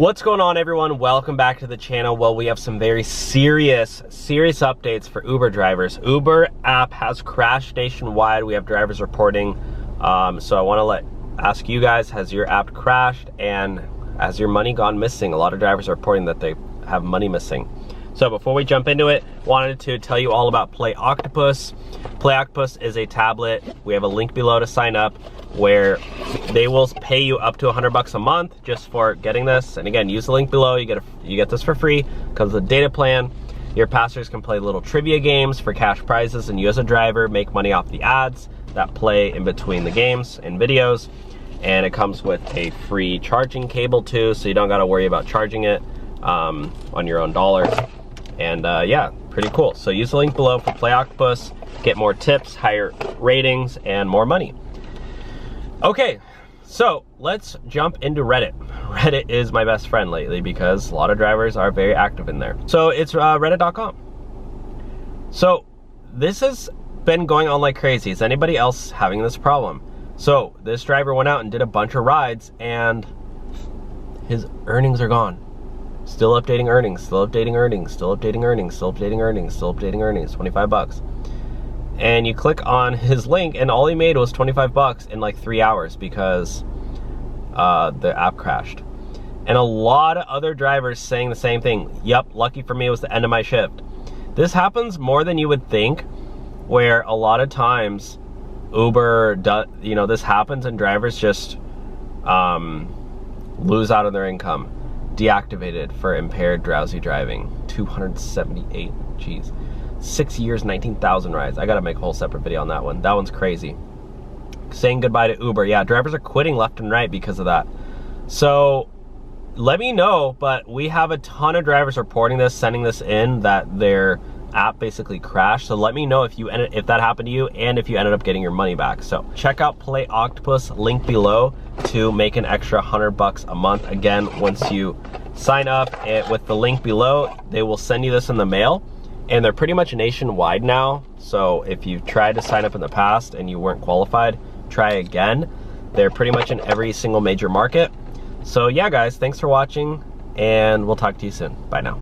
What's going on, everyone? Welcome back to the channel. Well, we have some very serious updates for Uber drivers. Uber app has crashed nationwide. We have drivers reporting. So I want to ask you guys, has your app crashed and has your money gone missing? A lot of drivers are reporting that they have money missing. So before we jump into it, wanted to tell you all about Play Octopus. Play Octopus is a tablet. We have a link below to sign up where they will pay you up to $100 a month just for getting this. And again, use the link below. You get this for free. Comes with a data plan. Your passengers can play little trivia games for cash prizes, and you as a driver make money off the ads that play in between the games and videos. And it comes with a free charging cable too, so you don't got to worry about charging it on your own dollar. And yeah, pretty cool. So use the link below for Play Octopus, get more tips, higher ratings, and more money. Okay, so let's jump into Reddit. Reddit is my best friend lately because a lot of drivers are very active in there. So it's reddit.com. So this has been going on like crazy. Is anybody else having this problem? So this driver went out and did a bunch of rides and his earnings are gone. Still updating earnings, still updating earnings, still updating earnings, still updating earnings, still updating earnings, 25 bucks. And you click on his link and all he made was 25 bucks in like 3 hours because the app crashed. And a lot of other drivers saying the same thing. Yep, lucky for me it was the end of my shift. This happens more than you would think, where a lot of times Uber does, you know, this happens and drivers just lose out on their income. Deactivated for impaired drowsy driving. 278, geez. 6 years, 19,000 rides. I gotta make a whole separate video on that one. That one's crazy. Saying goodbye to Uber. Yeah, drivers are quitting left and right because of that. So let me know, but we have a ton of drivers reporting this, sending this in, that their app basically crashed. So let me know if that happened to you and if you ended up getting your money back. So check out Play Octopus, link below, to make an extra $100 a month. Again, once you sign up with the link below, they will send you this in the mail. And they're pretty much nationwide now. So if you've tried to sign up in the past and you weren't qualified, try again. They're pretty much in every single major market. So yeah, guys, thanks for watching and we'll talk to you soon. Bye now.